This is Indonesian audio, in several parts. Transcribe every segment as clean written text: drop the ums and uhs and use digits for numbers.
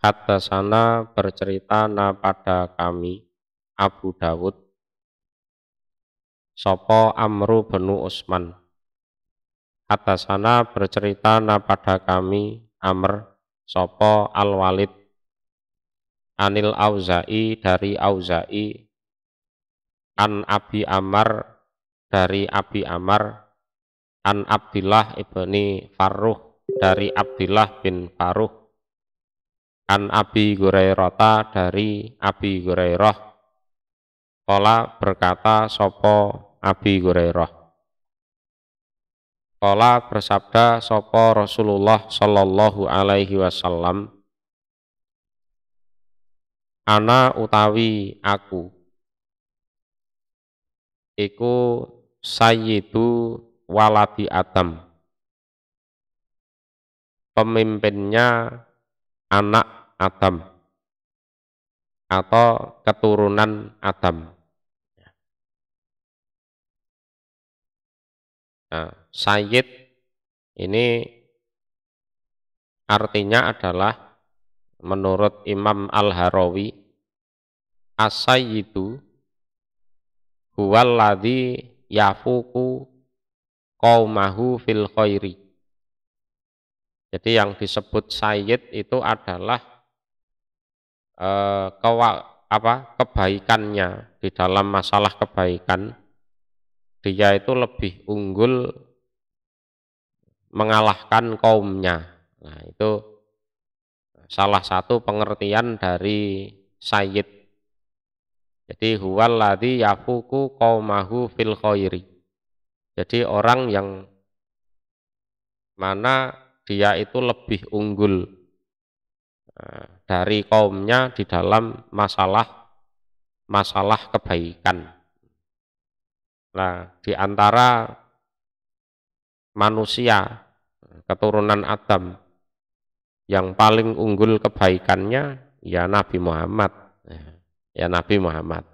Haddatsana bercerita na pada kami Abu Dawud Sopo Amru benu Utsman. Haddatsana bercerita na pada kami Amr Sopo Al-Walid Anil Auza'i dari Auza'i An Abi Amar dari Abi Amar An Abdillah ibni Farruh dari Abdillah bin Farruh An Abi Hurairah dari Abi Hurairah Qala berkata sopo Abi Hurairah. Qala bersabda sopo Rasulullah sallallahu alaihi wasallam. Ana utawi aku iku sayyidu waladi Adam. Pemimpinnya anak Adam atau keturunan Adam. Nah, sayyid ini artinya adalah menurut Imam Al-Harawi as-sayyidu huwallazi yafuku qaumahu fil khairi. Jadi yang disebut sayyid itu adalah kebaikannya di dalam masalah kebaikan. Dia itu lebih unggul mengalahkan kaumnya. Nah, itu salah satu pengertian dari sayyid. Jadi huwallazi yafuku qaumahu fil khairi. Jadi orang yang mana dia itu lebih unggul dari kaumnya di dalam masalah kebaikan. Nah, di antara manusia keturunan Adam yang paling unggul kebaikannya ya Nabi Muhammad. Ya Nabi Muhammad.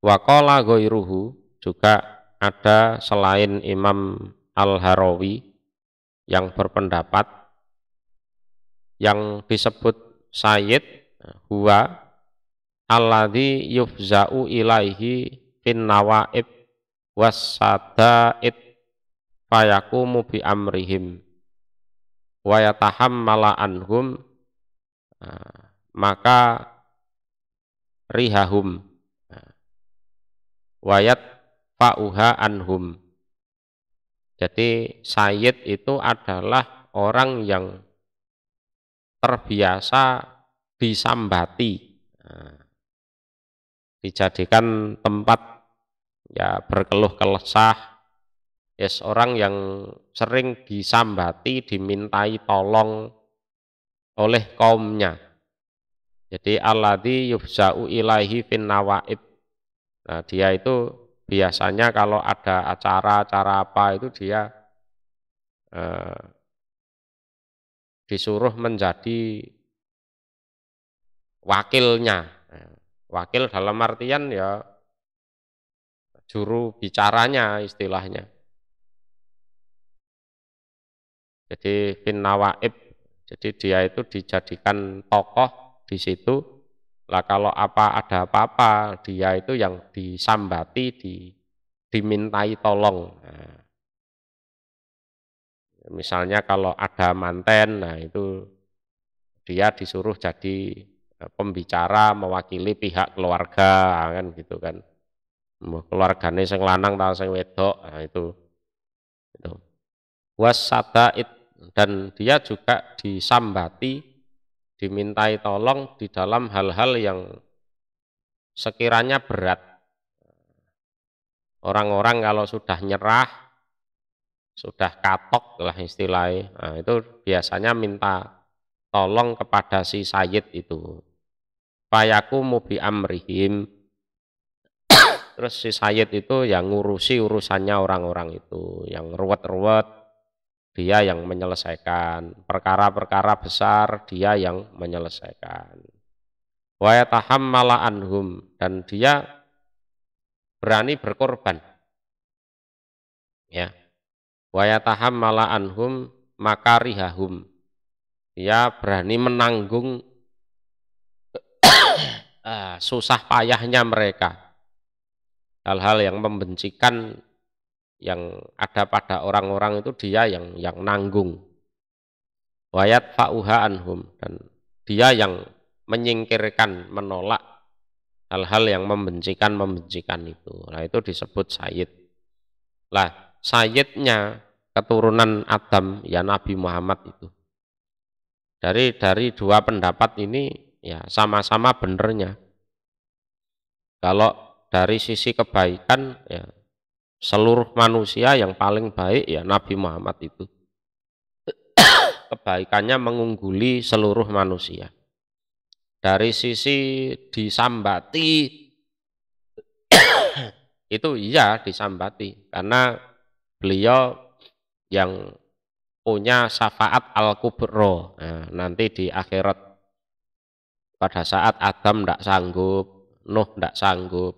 Wa qala ghairuhu, juga ada selain Imam Al-Harawi yang berpendapat yang disebut sayyid huwa alladzi yufza'u ilaihi fin nawaib wasada'id fayakumu bi amrihim wa yatahammala anhum maka rihahum wayat fa'uha anhum. Jadi sayyid itu adalah orang yang terbiasa disambati, dijadikan tempat ya berkeluh kesah, yes, orang yang sering disambati, dimintai tolong oleh kaumnya. Jadi alladzi yufza'u ilaihi fin nawaib. Nah, dia itu biasanya kalau ada acara-acara apa itu dia disuruh menjadi wakilnya. Wakil dalam artian ya juru bicaranya istilahnya. Jadi fin nawaib. Jadi dia itu dijadikan tokoh di situ. Lah kalau ada apa-apa, dia itu yang disambati, dimintai tolong. Nah, misalnya kalau ada manten, nah itu dia disuruh jadi pembicara mewakili pihak keluarga, kan gitu kan. Keluargane sing lanang ta sing wedok, nah itu. Wasadaid, dan dia juga disambati, dimintai tolong di dalam hal-hal yang sekiranya berat. Orang-orang kalau sudah nyerah, sudah katok lah istilahnya, nah, itu biasanya minta tolong kepada si sayyid itu. Fayakumu bi amrihim, terus si sayyid itu yang ngurusi urusannya orang-orang itu, yang ruwet-ruwet dia yang menyelesaikan, perkara-perkara besar dia yang menyelesaikan. Wa yatahammala anhum, dan dia berani berkorban. Ya. wa yatahammala anhum makarihahum. Dia berani menanggung susah payahnya mereka. Hal-hal yang membencikan yang ada pada orang-orang itu dia yang nanggung. Wa yadfa'uha anhum, dan dia yang menyingkirkan, menolak hal-hal yang membencikan itu. Nah, itu disebut sayyid. Lah, sayyidnya keturunan Adam ya Nabi Muhammad itu. Dari dua pendapat ini ya sama-sama benernya. Kalau dari sisi kebaikan ya seluruh manusia yang paling baik ya Nabi Muhammad itu. Kebaikannya mengungguli seluruh manusia. Dari sisi disambati itu iya disambati karena beliau yang punya syafaat al-kubro. Nah, nanti di akhirat pada saat Adam tidak sanggup, Nuh tidak sanggup,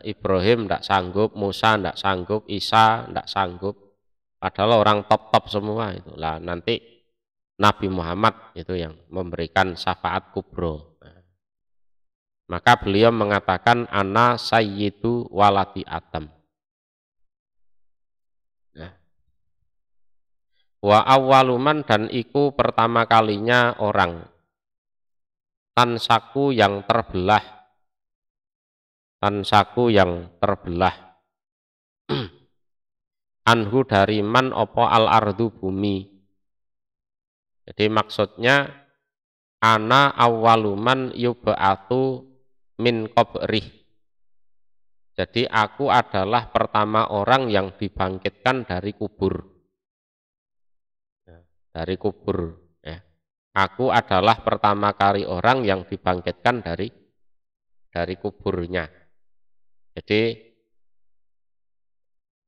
Ibrahim tidak sanggup, Musa tidak sanggup, Isa tidak sanggup, padahal orang top-top semua itu. Lah nanti Nabi Muhammad itu yang memberikan syafaat kubro. Maka beliau mengatakan ana sayyidu waladi Adam. Nah, wa awwaluman, dan iku pertama kalinya orang tansaku yang terbelah, anhu dari man opo al ardu bumi. Jadi maksudnya ana awwaluman yub'atu min qabrih. Jadi aku adalah pertama orang yang dibangkitkan dari kubur. Dari kubur ya. Aku adalah pertama kali orang yang dibangkitkan dari kuburnya. Jadi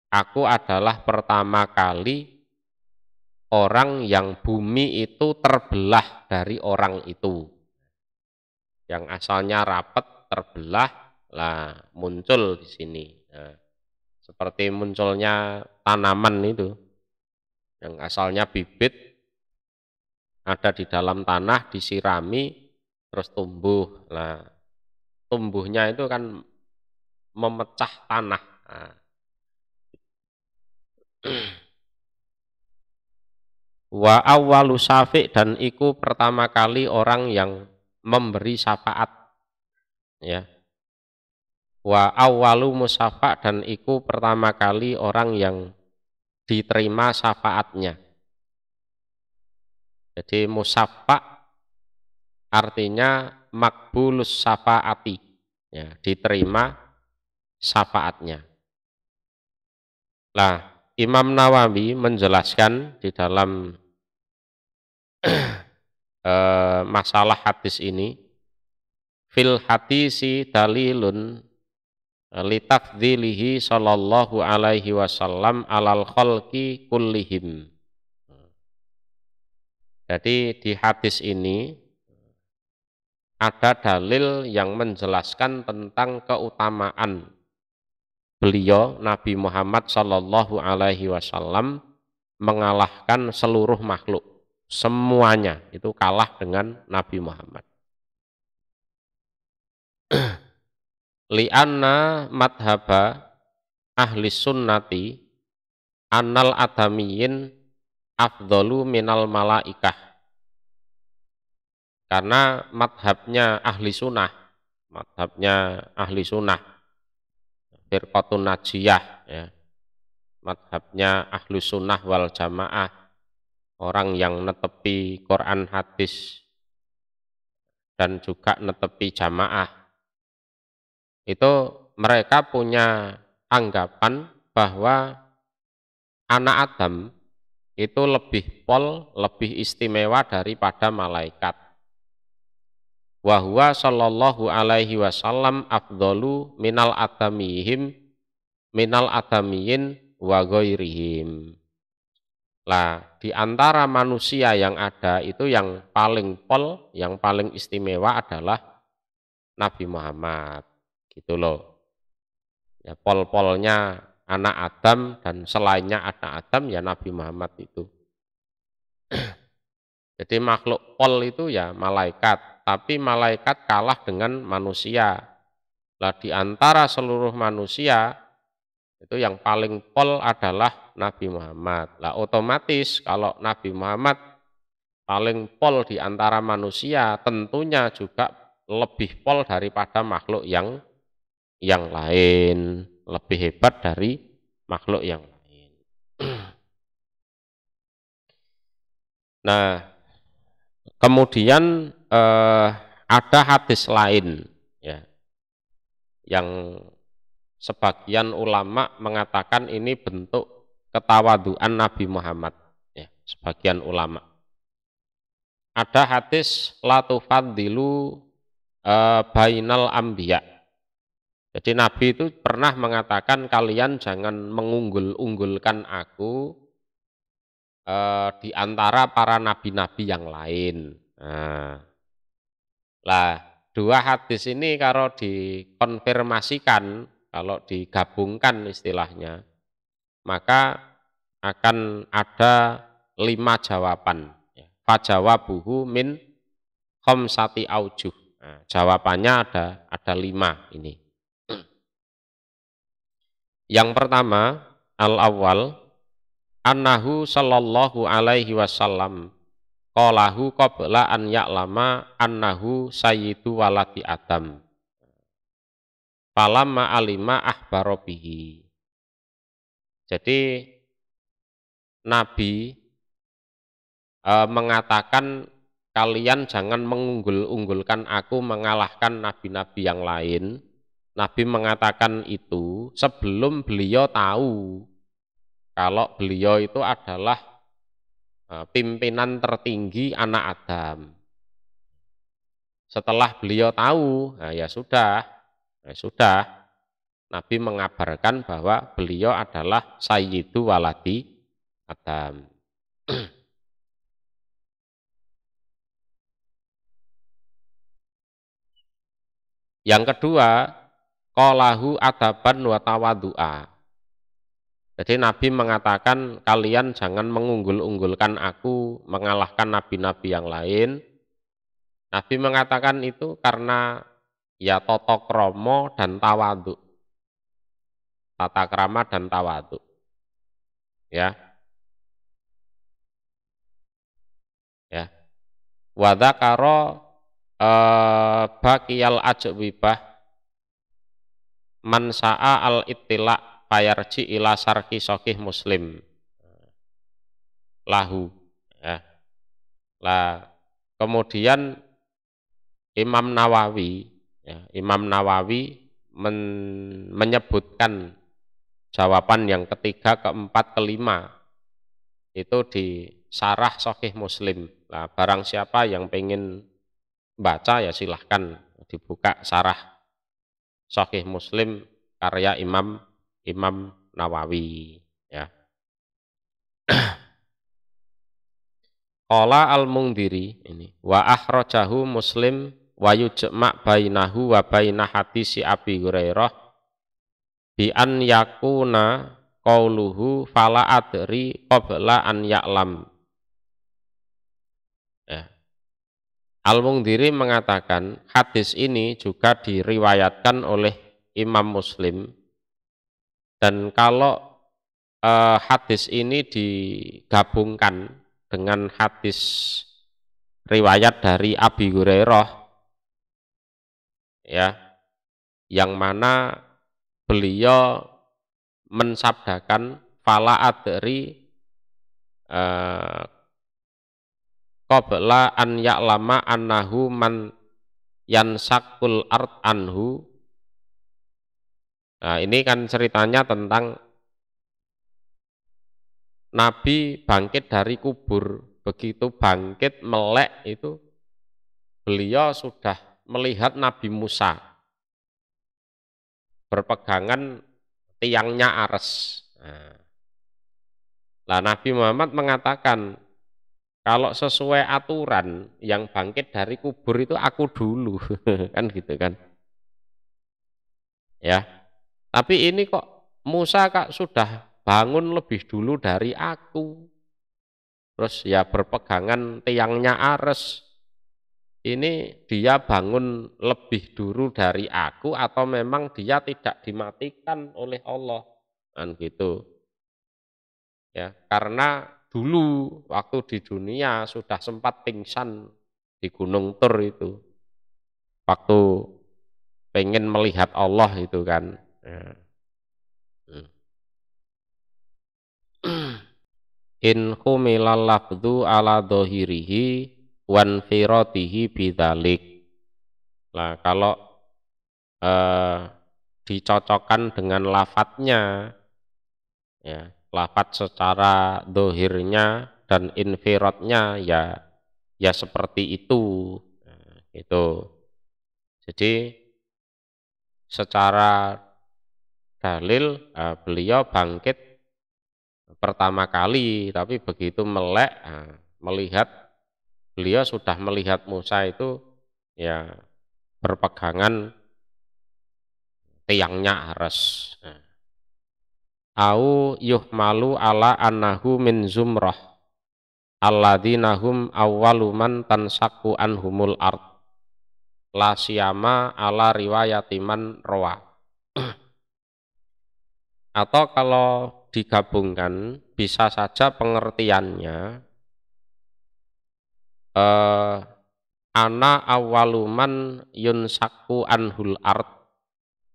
aku adalah pertama kali orang yang bumi itu terbelah dari orang itu. Yang asalnya rapat terbelah, lah muncul di sini. Nah, seperti munculnya tanaman itu, yang asalnya bibit ada di dalam tanah, disirami, terus tumbuh. Nah, tumbuhnya itu kan memecah tanah. Nah, wa awwalu syafi', dan iku pertama kali orang yang memberi syafaat ya. Wa awwalu musyafa', dan iku pertama kali orang yang diterima syafaatnya. Jadi musyafa' artinya makbulus syafaati ya, diterima syafaatnya. Lah, Imam Nawawi menjelaskan di dalam masalah hadis ini, fil hadisi dalilun litafdzilihi sallallahu alaihi wasallam alal khalqi kullihim. Jadi di hadis ini ada dalil yang menjelaskan tentang keutamaan beliau Nabi Muhammad sallallahu alaihi wasallam mengalahkan seluruh makhluk. Semuanya itu kalah dengan Nabi Muhammad. Li'anna madhaba ahli sunnati annal adamiyin afdhalu minal malaikah. Karena madhabnya ahli sunnah, firqatun najiyah ya, madhabnya ahli sunnah wal jamaah, orang yang netepi Quran hadis dan juga netepi jamaah, itu mereka punya anggapan bahwa anak Adam itu lebih istimewa daripada malaikat. Wa huwa sallallahu alaihi wasallam afdalu minal adamiyin wa ghairihim. Lah, di antara manusia yang ada itu yang paling yang paling istimewa adalah Nabi Muhammad. Gitu loh. Ya, pol-polnya anak Adam dan selainnya anak Adam ya Nabi Muhammad itu. Jadi makhluk pol itu ya malaikat, tapi malaikat kalah dengan manusia. Lah di antara seluruh manusia itu yang paling pol adalah Nabi Muhammad. Lah otomatis kalau Nabi Muhammad paling pol di antara manusia, tentunya juga lebih pol daripada makhluk yang lain, lebih hebat dari makhluk yang lain. Nah, kemudian ada hadis lain ya, yang sebagian ulama mengatakan ini bentuk ketawaduan Nabi Muhammad ya, sebagian ulama. Ada hadis la tufaddilu bainal anbiya. Jadi Nabi itu pernah mengatakan kalian jangan mengunggul-unggulkan aku di antara para nabi-nabi yang lain. Nah, lah dua hadis ini kalau dikonfirmasikan, kalau digabungkan istilahnya, maka akan ada 5 jawaban. Fajawabuhu min khamsati aujuh. Nah, jawabannya ada 5 ini. Yang pertama, al-awwal, annahu sallallahu alaihi wasallam qalahu qabla an ya'lama annahu sayyidu waladi Adam. Falamma alima akhbara bihi. Jadi Nabi mengatakan kalian jangan mengunggul-unggulkan aku mengalahkan nabi-nabi yang lain. Nabi mengatakan itu sebelum beliau tahu kalau beliau itu adalah pimpinan tertinggi anak Adam. Setelah beliau tahu, nah ya sudah, Nabi mengabarkan bahwa beliau adalah sayyidu waladi Adam. Yang kedua, qalahu adaban wa tawadu'a. Jadi Nabi mengatakan kalian jangan mengunggul-unggulkan aku mengalahkan nabi-nabi yang lain. Nabi mengatakan itu karena ya tata krama dan tawadhu. Tata krama dan tawadhu. Ya. Ya. Wa dzakara baqiyal ajwibah man sa'a al-ittila' fayarji ila sarki sahih Muslim lahu ya. Lah kemudian Imam Nawawi menyebutkan jawaban yang ketiga, keempat, kelima itu di Syarah Sahih Muslim. Nah, barang siapa yang pengen baca ya silahkan dibuka Syarah Sahih Muslim karya Imam Nawawi ya. Qala al-Mundhiri ini wa akhrajahu Muslim wa yujma' bainahu wa baina hadisi Abi Hurairah bi an yakuna qauluhu fala adri qabla an ya'lam. Ya. Al-Mundhiri mengatakan hadis ini juga diriwayatkan oleh Imam Muslim, dan kalau hadis ini digabungkan dengan hadis riwayat dari Abi Hurairah ya, yang mana beliau mensabdakan fala adri qabla an ya'lama annahu man yansakul ard anhu. Nah, ini kan ceritanya tentang Nabi bangkit dari kubur. Begitu bangkit melek itu beliau sudah melihat Nabi Musa berpegangan tiangnya Ares. Nah, Nabi Muhammad mengatakan kalau sesuai aturan yang bangkit dari kubur itu aku dulu. Kan gitu kan. Ya. Tapi ini kok Musa kak sudah bangun lebih dulu dari aku. Terus ya berpegangan tiangnya Ares. Ini dia bangun lebih dulu dari aku atau memang dia tidak dimatikan oleh Allah. Kan gitu. Ya, karena dulu waktu di dunia sudah sempat pingsan di Gunung Tur itu. Waktu pengen melihat Allah itu kan. Ya. In humilal lafdhu ala dohirihi wan firatihi bidzalik. Nah, kalau dicocokkan dengan lafadznya, ya, lafadz secara dohirnya dan infirotnya ya seperti itu. Nah, itu. Jadi secara dalil beliau bangkit pertama kali, tapi begitu melek melihat beliau sudah melihat Musa itu ya berpegangan tiangnya Ares. Au yuhmalu ala annahu min zumrah alladzinahum awwaluman tansaku anhumul ard la siyama ala riwayatiman rawa. Atau kalau digabungkan bisa saja pengertiannya ana awwaluman yunsaku anhul ard.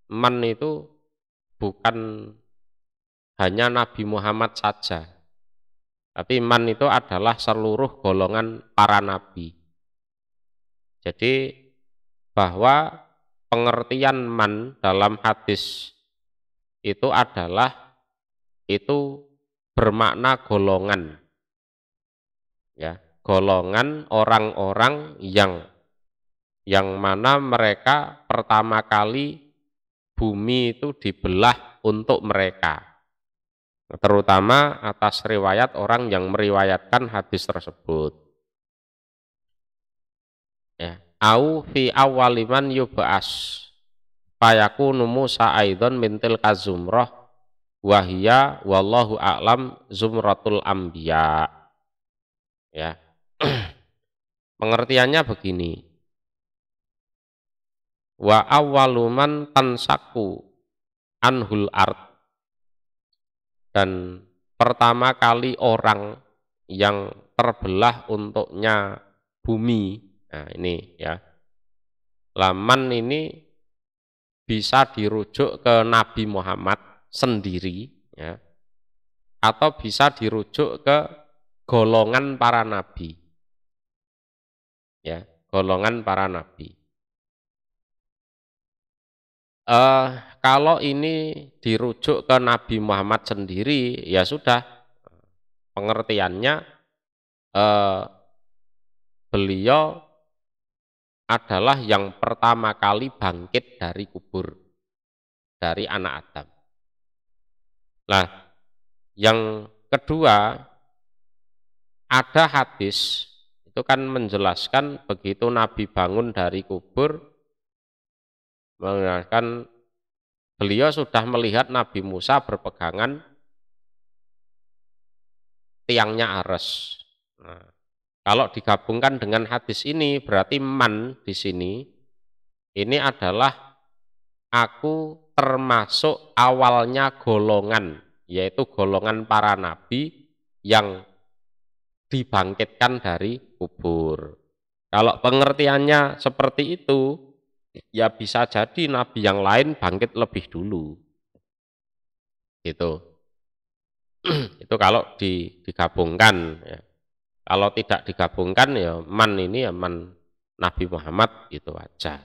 Man itu bukan hanya Nabi Muhammad saja, tapi man itu adalah seluruh golongan para nabi. Jadi bahwa pengertian man dalam hadis itu adalah itu bermakna golongan, ya, golongan orang-orang yang mana mereka pertama kali bumi itu dibelah untuk mereka, terutama atas riwayat orang yang meriwayatkan hadis tersebut. Ya, au fi awwaliman yub'as fayakunu Musa aidon mintil kazumrah wahia wallahu a'lam zumratul anbiya. Ya. Pengertiannya begini. Wa awwaluman tansaku anhul ard, dan pertama kali orang yang terbelah untuknya bumi. Nah, ini ya. Laman ini bisa dirujuk ke Nabi Muhammad sendiri, ya, atau bisa dirujuk ke golongan para nabi, ya, golongan para nabi. Kalau ini dirujuk ke Nabi Muhammad sendiri, ya sudah, pengertiannya beliau adalah yang pertama kali bangkit dari kubur, dari anak Adam. Nah, yang kedua, ada hadis itu kan menjelaskan begitu Nabi bangun dari kubur, menjelaskan beliau sudah melihat Nabi Musa berpegangan tiangnya Ares. Nah, kalau digabungkan dengan hadis ini berarti man di sini ini adalah aku termasuk awalnya golongan, yaitu golongan para nabi yang dibangkitkan dari kubur. Kalau pengertiannya seperti itu, ya bisa jadi nabi yang lain bangkit lebih dulu. Gitu. Itu kalau digabungkan, ya. Kalau tidak digabungkan ya man ini ya man Nabi Muhammad itu aja.